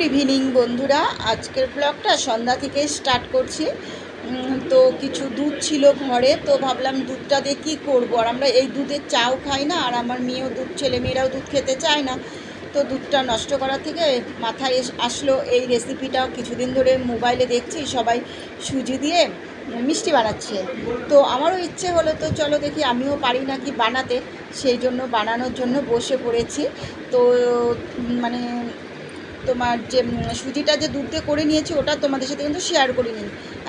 Evening বন্ধুরা, আজকের ব্লগটা সন্ধ্যা থেকে স্টার্ট করছি। তো কিছু দুধ ছিল ঘরে, তো ভাবলাম দুধটা দিয়ে কী করবো। আর আমরা এই দুধের চাও খাই না, আর আমার মেয়েও দুধ, ছেলেমেয়েরাও দুধ খেতে চায় না। তো দুধটা নষ্ট করার থেকে মাথায় আসলো এই রেসিপিটা। কিছুদিন ধরে মোবাইলে দেখছি সবাই সুজি দিয়ে মিষ্টি বানাচ্ছে, তো আমারও ইচ্ছে হলো, তো চলো দেখি আমিও পারি নাকি বানাতে। সেই জন্য বানানোর জন্য বসে পড়েছি। তো মানে তোমার যে সুজিটা যে দুধ দিয়ে করে নিয়েছি ওটা তোমাদের সাথে কিন্তু শেয়ার করিনি,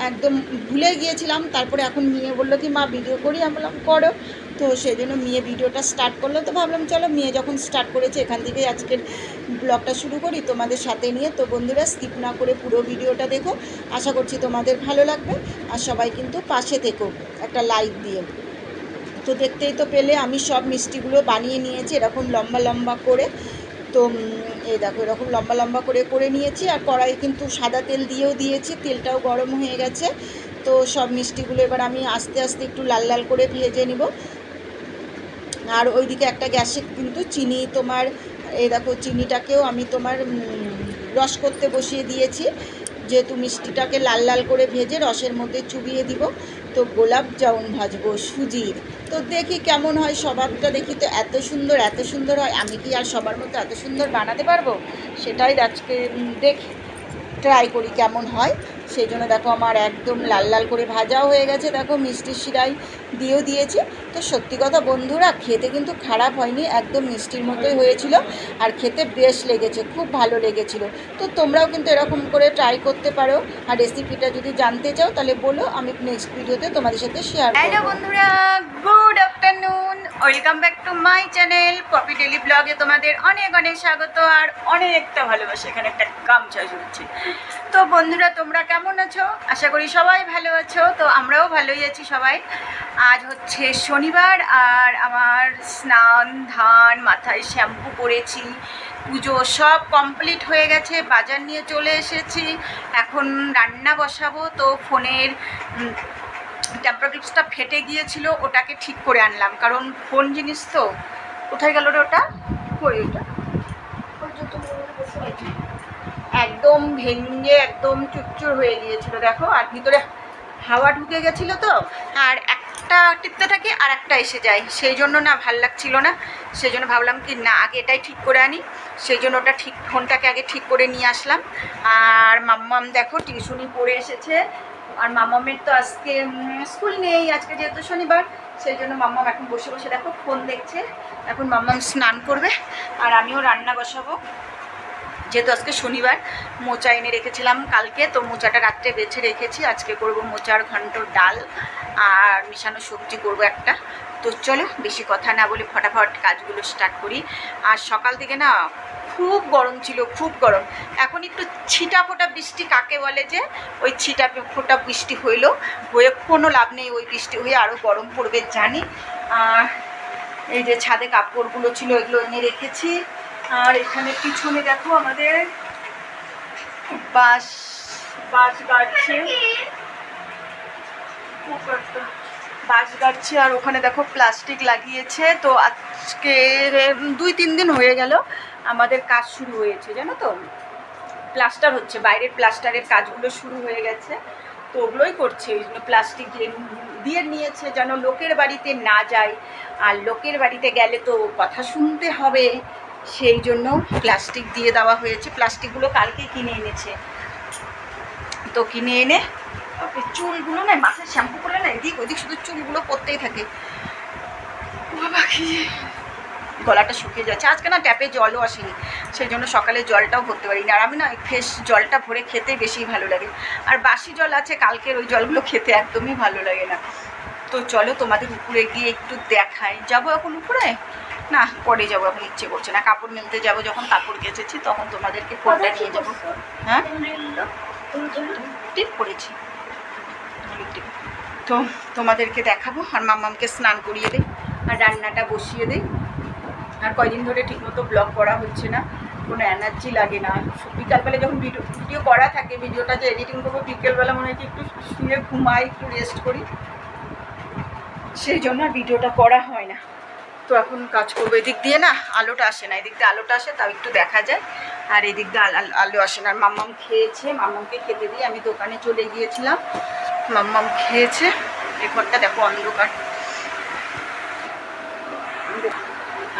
একদম ভুলে গিয়েছিলাম। তারপরে এখন মেয়ে বললো কি মা ভিডিও করি, আমি বললাম করো। তো সেই জন্য মেয়ে ভিডিওটা স্টার্ট করলো, তো ভাবলাম চলো মেয়ে যখন স্টার্ট করেছে এখান থেকে আজকের ব্লগটা শুরু করি তোমাদের সাথে নিয়ে। তো বন্ধুরা স্কিপ না করে পুরো ভিডিওটা দেখো, আশা করছি তোমাদের ভালো লাগবে। আর সবাই কিন্তু পাশে থেকো একটা লাইক দিয়ে। তো দেখতেই তো পেলে আমি সব মিষ্টিগুলো বানিয়ে নিয়েছি এরকম লম্বা লম্বা করে। তো এই দেখো এরকম লম্বা লম্বা করে নিয়েছি। আর কড়াই কিন্তু সাদা তেল দিয়েও দিয়েছি, তেলটাও গরম হয়ে গেছে। তো সব মিষ্টিগুলো এবার আমি আস্তে আস্তে একটু লাল লাল করে ভেজে নিব। আর ওইদিকে একটা গ্যাসে কিন্তু চিনি, তোমার এই দেখো চিনিটাকেও আমি তোমার রস করতে বসিয়ে দিয়েছি, যেহেতু মিষ্টিটাকে লাল লাল করে ভেজে রসের মধ্যে চুবিয়ে দিব। তো গোলাপ জামুন ভাজবো সুজির। তো দেখি কেমন হয়, স্বভাবটা দেখি তো এত সুন্দর হয়। আমি কি আর সবার মতো এত সুন্দর বানাতে পারবো? সেটাই আজকে দেখি, ট্রাই করি কেমন হয়। সেই জন্য দেখো আমার একদম লাল লাল করে ভাজাও হয়ে গেছে, দেখো মিষ্টির শিরাই দিয়েও দিয়েছি। তো সত্যি কথা বন্ধুরা, খেতে কিন্তু খারাপ হয়নি, একদম মিষ্টির মতোই হয়েছিল। আর খেতে বেশ লেগেছে, খুব ভালো লেগেছিল। তো তোমরাও কিন্তু এরকম করে ট্রাই করতে পারো। আর রেসিপিটা যদি জানতে চাও তাহলে বলো, আমি নেক্সট ভিডিওতে তোমাদের সাথে শেয়ার করব। হ্যালো বন্ধুরা, good afternoon, welcome back to my channel Poppy daily ব্লগে। তোমাদের অনেক অনেক স্বাগত আর অনেকটা ভালোবাসা। এখানে একটা গামছা ঝুলছে। তো বন্ধুরা তোমরা কেমন আছো? আশা করি সবাই ভালো আছো। তো আমরাও ভালোই আছি সবাই। আজ হচ্ছে শনিবার, আর আমার স্নান ধান, মাথায় শ্যাম্পু করেছি, পুজো সব কমপ্লিট হয়ে গেছে, বাজার নিয়ে চলে এসেছি। এখন রান্না বসাবো। তো ফোনের টেম্পার গ্লাসটা ফেটে গিয়েছিল, ওটাকে ঠিক করে আনলাম, কারণ ফোন জিনিস তো। কোথায় গেল রে ওটা? কই ওটা? একদম ভেঙে একদম চুরচুর হয়ে গিয়েছিল দেখো। আর ভিতরে হাওয়া ঢুকে গেছিলো তো, আর একটা টিপতে থাকে আর একটা এসে যায়, সেই জন্য না ভাল লাগছিল না। সেই জন্য ভাবলাম কি না আগে এটাই ঠিক করে আনি। সেই জন্য ওটা ঠিক, ফোনটাকে আগে ঠিক করে নিয়ে আসলাম। আর মাম্মাম দেখো টিউশনি পড়ে এসেছে। আর মাম্মামের তো আজকে স্কুল নেই, আজকে যেহেতু শনিবার। সেই জন্য মাম্মাম এখন বসে বসে দেখো ফোন দেখছে। এখন মাম্মাম স্নান করবে আর আমিও রান্না বসাবো, যেহেতু আজকে শনিবার। মোচা এনে রেখেছিলাম কালকে, তো মোচাটা রাত্রে বেছে রেখেছি। আজকে করব মোচার ঘন্ট ডাল আর মিশানো সবজি করব একটা। তো চলো বেশি কথা না বলে ফটাফট কাজগুলো স্টার্ট করি। আর সকাল থেকে না খুব গরম ছিল, খুব গরম। এখন একটু ছিটা ফোটা বৃষ্টি কাকে বলে, যে ওই ছিটা ফোটা বৃষ্টি হয়ে কোনো লাভ নেই, ওই বৃষ্টি হয়ে আরও গরম পড়বে জানি। আর এই যে ছাদে কাপড়গুলো ছিল এগুলো এনে রেখেছি। আর এখানে পিছনে দেখো আমাদের বাঁশ গাড়ছে আর ওখানে দেখো প্লাস্টিক লাগিয়েছে। তো আজকে 2-3 দিন হয়ে গেল আমাদের কাজ শুরু হয়েছে, জানো তো, প্লাস্টার হচ্ছে, বাইরের প্লাস্টারের কাজগুলো শুরু হয়ে গেছে। তো ওগুলোই করছে, ওই জন্য প্লাস্টিক দিয়ে নিয়েছে যেন লোকের বাড়িতে না যায়। আর লোকের বাড়িতে গেলে তো কথা শুনতে হবে, সেই জন্য প্লাস্টিক দিয়ে দেওয়া হয়েছে। প্লাস্টিকগুলো কালকে কিনে এনেছে। তো কিনে এনে চুলগুলো না, মাথায় শ্যাম্পু করে না এদিক ওদিক শুধু চুলগুলো পড়তেই থাকে। বাবা কি গলাটা শুকিয়ে যাচ্ছে। আজকে না ট্যাপে জলও আসেনি, সেই জন্য সকালে জলটাও ভরতে পারিনি। আর আমি না ফ্রেশ জলটা ভরে খেতে বেশি ভালো লাগে। আর বাসি জল আছে কালকের, ওই জলগুলো খেতে একদমই ভালো লাগে না। তো চলো তোমাদের উপরে গিয়ে একটু দেখাই। যাবো এখন উপরে? না পরে যাবো, এখন ইচ্ছে করছে না। কাপড় মেলতে যাবো, যখন কাপড় কেচেছি তখন তোমাদেরকে ফোনটা নিয়ে যাবো। হ্যাঁ টিপ পরেছি, তো তোমাদেরকে দেখাবো। আর মাম্মামকে স্নান করিয়ে দিই আর রান্নাটা বসিয়ে দিই। আর কয়দিন ধরে ঠিকমতো ব্লগ করা হচ্ছে না, কোনো এনার্জি লাগে না। বিকালবেলা যখন ভিডিও করা থাকে, ভিডিওটা যে এডিটিং করবো বিকেলবেলা মনে হয় একটু শুয়ে ঘুমাই, একটু রেস্ট করি, সেই জন্য আর ভিডিওটা করা হয় না। তো এখন কাজ করবো। এদিক দিয়ে না আলোটা আসে না, এদিক দিয়ে আলোটা আসে তাও একটু দেখা যায়। আর এদিক দিয়ে আলু আসে না। আর মাম্মাম খেয়েছে, মাম্মামকে খেতে দিয়ে আমি দোকানে চলে গিয়েছিলাম, মাম্মাম খেয়েছে। এই ঘরটা দেখো অন্ধকার।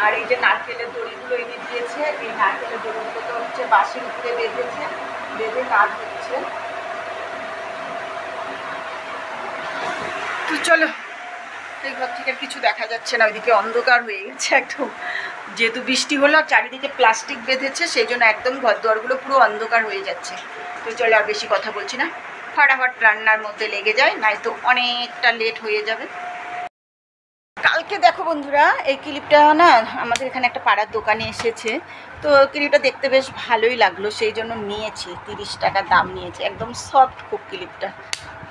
আর এই যে নারকেলের দড়িগুলো এনে দিয়েছে, এই নারকেলের দড়িগুলো তো হচ্ছে বাঁশের উপরে বেঁধেছে, বেঁধে কাজ হচ্ছে। তো চলো, এই ঘর থেকে কিছু দেখা যাচ্ছে না, ওইদিকে অন্ধকার হয়ে গেছে একদম। যেহেতু বৃষ্টি হলো আর চারিদিকে প্লাস্টিক বেঁধেছে, সেই জন্য একদম ঘর দুয়ারগুলো পুরো অন্ধকার হয়ে যাচ্ছে। তো চলো আর বেশি কথা বলছি না, ফটাফট রান্নার মধ্যে লেগে যায়, নয়তো অনেকটা লেট হয়ে যাবে। কালকে দেখো বন্ধুরা, এই ক্লিপটা না আমাদের এখানে একটা পাড়ার দোকানে এসেছে, তো ক্লিপটা দেখতে বেশ ভালোই লাগলো, সেই জন্য নিয়েছি। 30 টাকা দাম নিয়েছে, একদম সফট খুব ক্লিপটা।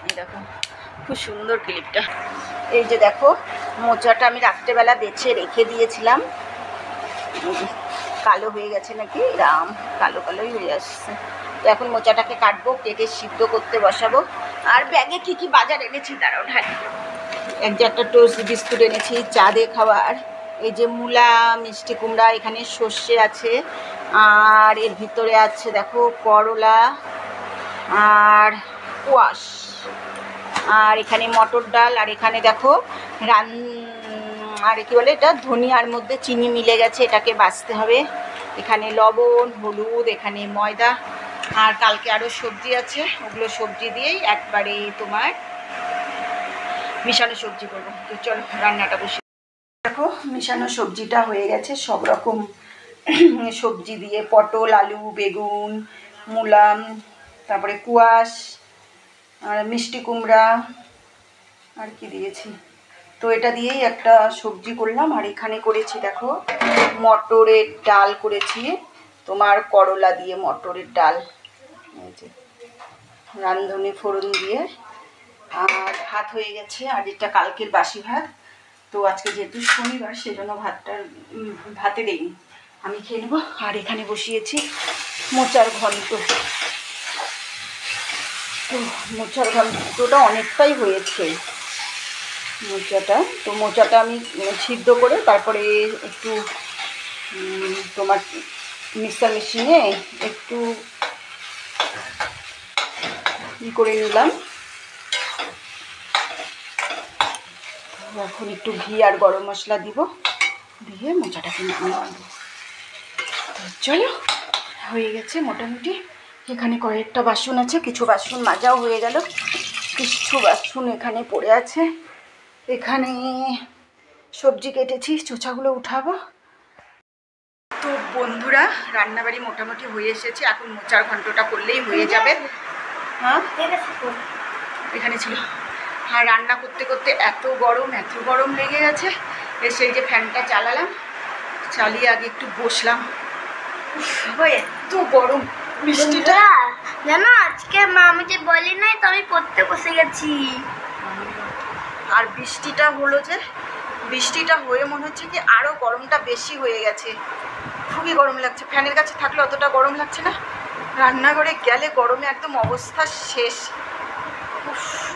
এই দেখো খুব সুন্দর ক্লিপটা। এই যে দেখো, মোচাটা আমি রাত্রেবেলা বেছে রেখে দিয়েছিলাম, কালো হয়ে গেছে নাকি, রাম কালো কালোই হয়ে আসছে। তো এখন মোচাটাকে কাটবো, কেটে সিদ্ধ করতে বসাবো। আর ব্যাগে কি কি বাজার এনেছি দাঁড়াও ঢালি। একটা টোস্ট বিস্কুট এনেছি চা দিয়ে খাওয়ার। এই যে মূলা, মিষ্টি কুমড়া, এখানে সর্ষে আছে, আর এর ভিতরে আছে দেখো করলা আর কোয়াশ, আর এখানে মটর ডাল, আর এখানে দেখো আর কি বলে এটা, ধনিয়ার মধ্যে চিনি মিলে গেছে, এটাকে বাছতে হবে। এখানে লবণ, হলুদ, এখানে ময়দা, আর কালকে আরও সবজি আছে, ওগুলো সবজি দিয়েই একবারে তোমার মিশানো সবজি করবো। তো চলো রান্নাটা বসে। দেখো মিশানো সবজিটা হয়ে গেছে, সব রকম সবজি দিয়ে, পটল, আলু, বেগুন, মূলা, তারপরে কুয়াশ, আর মিষ্টি কুমড়া, আর কি দিয়েছি, তো এটা দিয়েই একটা সবজি করলাম। আর এখানে করেছি দেখো মটরের ডাল করেছি, তোমার করলা দিয়ে মটরের ডাল, এই যে রাঁধুনি ফোড়ন দিয়ে। আর ভাত হয়ে গেছে, আর এটা কালকের বাসি ভাত, তো আজকে যেহেতু শনিবার সেজন্য ভাতে দেইনি, আমি খেয়ে নেবো। আর এখানে বসিয়েছি মোচার ঘন্ট, তো মোচার ঘন্টটা অনেকটাই হয়েছে মোচাটা। তো মোচাটা আমি সিদ্ধ করে তারপরে একটু তোমার মিক্সার মেশিনে একটু করে নিলাম। এখন একটু ঘি আর গরম মশলা দিব, দিয়ে মোচাটাকে নামিয়ে আনবো। চলো হয়ে গেছে মোটামুটি। এখানে কয়েকটা বাসন আছে, কিছু বাসন মাজাও হয়ে গেল, কিছু বাসন এখানে পড়ে আছে। এখানে সবজি কেটেছি, চোচাগুলো উঠাবো। তো বন্ধুরা রান্নাবাড়ি মোটামুটি হয়ে এসেছে, এখন মোচার ঘন্টটা করলেই হয়ে যাবে। হ্যাঁ এখানে ছিল। আর রান্না করতে করতে এত গরম লেগে গেছে, সেই যে ফ্যানটা চালালাম, চালিয়ে আগে একটু বসলাম। এত গরম, বৃষ্টিটা জানো আজকে মা আমাকে বলি নাই, তো আমি পড়তে বসে গেছি। আর বৃষ্টিটা হলো যে, বৃষ্টিটা হয়ে মনে হচ্ছে কি আরও গরমটা বেশি হয়ে গেছে, খুবই গরম লাগছে। ফ্যানের কাছে থাকলে অতটা গরম লাগছে না, রান্নাঘরে গেলে গরমে একদম অবস্থা শেষ,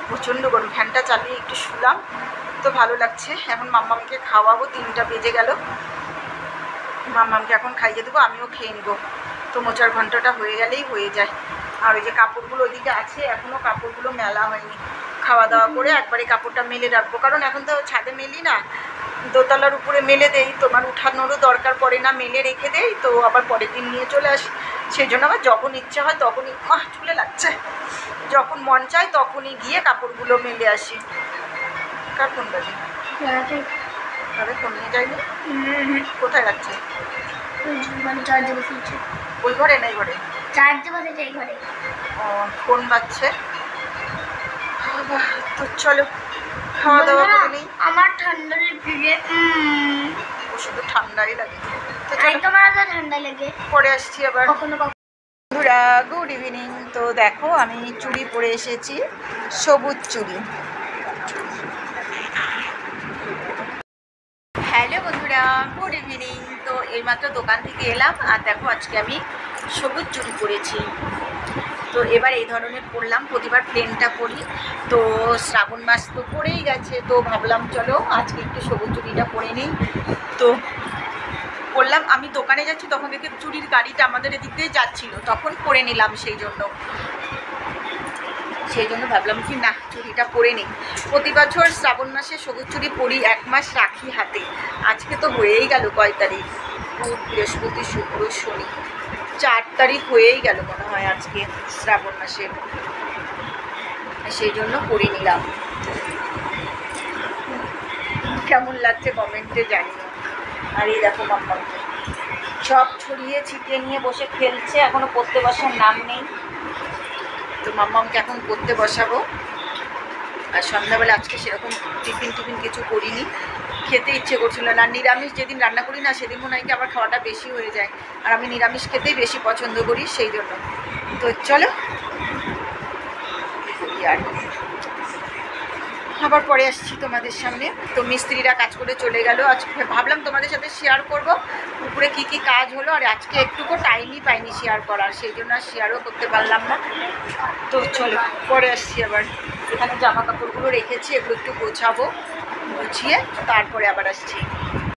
প্রচণ্ড গরম। ফ্যানটা চালিয়ে একটু শুলাম, তো ভালো লাগছে। এখন মাম্মামকে খাওয়াবো, 3টা বেজে গেল, মাম্মামকে এখন খাইয়ে দেবো, আমিও খেয়ে নেবো। তো মোচার ঘন্টটা হয়ে গেলেই হয়ে যায়। আর ওই যে কাপড়গুলো ওইদিকে আছে, এখনও কাপড়গুলো মেলা হয়নি, খাওয়া দাওয়া করে একবারে কাপড়টা মেলে রাখবো, কারণ এখন তো ছাদে মেলি না, দোতলার উপরে মেলে দেই, তোমার উঠানোরও দরকার পড়ে না, মেলে রেখে দেই, তো আবার পরের দিন নিয়ে চলে আসি। সেই জন্য আবার যখন ইচ্ছা হয় তখনই, চুলে লাগছে, যখন মন চায় তখনই গিয়ে কাপড়গুলো মেলে আসি। কার ফোন বাজে? তবে ফোন নিয়ে যায়নি, কোথায় যাচ্ছে? ওই ঘরে না এই ঘরে? চার্জে বসেছে এই ঘরে। ও ফোন বাজছে। তো চলো খাওয়া দাওয়া করে নিই। আমার ঠান্ডা লেগে, ও শুধু ঠান্ডাই লাগে। তো তোমার ঠান্ডা লেগে পরে আসছি আবার। কখনো বন্ধুরা গুড ইভিনিং। তো দেখো আমি চুড়ি পরে এসেছি, সবুজ চুড়ি। হ্যালো বন্ধুরা গুড ইভিনিং। তো এইমাত্র দোকান থেকে এলাম, আর দেখো আজকে আমি সবুজ চুড়ি পরেছি। তো এবার এই ধরনের পরলাম, প্রতিবার প্লেনটা পরি, তো শ্রাবণ মাস তো পড়েই গেছে, তো ভাবলাম চলো আজকে একটু সবুজ চুড়িটা পরে নিই। তো করলাম। আমি দোকানে যাচ্ছি তখন দেখে চুড়ির গাড়িটা আমাদের এদিক দিয়ে যাচ্ছিল, তখন পরে নিলাম। সেই জন্য ভাবলাম কি না চুড়িটা পরে নিই। প্রতি বছর শ্রাবণ মাসে সবুজ চুড়ি পরি, 1 মাস রাখি হাতে। আজকে তো হয়েই গেল কয় তারিখ, বুধ বৃহস্পতি শুক্র শনি, 4 তারিখ হয়েই গেল মনে হয় আজকে শ্রাবণ মাসে। সেই জন্য পরে নিলাম। কেমন লাগছে কমেন্টে জানিও। আর এই দেখো মাম্মাকে সব ছড়িয়ে ছিটিয়ে নিয়ে বসে খেলছে, এখনো পড়তে বসার নাম নেই। তো মাম্মাকে এখন পড়তে বসাবো। আর সন্ধ্যাবেলা আজকে সেরকম টিফিন কিছু করিনি, খেতে ইচ্ছে করছিল না। নিরামিষ যেদিন রান্না করি না সেদিন মনে হয় কি আবার খাওয়াটা বেশি হয়ে যায়, আর আমি নিরামিষ খেতেই বেশি পছন্দ করি, সেই জন্য। তো চলো আর আবার পরে আসছি তোমাদের সামনে। তো মিস্ত্রিরা কাজ করে চলে গেল। আজকে ভাবলাম তোমাদের সাথে শেয়ার করব উপরে কি কি কাজ হলো, আর আজকে একটুকু টাইমই পাইনি শেয়ার করার, সেই জন্য আর শেয়ারও করতে পারলাম না। তো চলো পরে আসছি আবার। এখানে জামা কাপড়গুলো রেখেছি, এগুলো একটু গোছাবো, গুছিয়ে তারপরে আবার আসছি।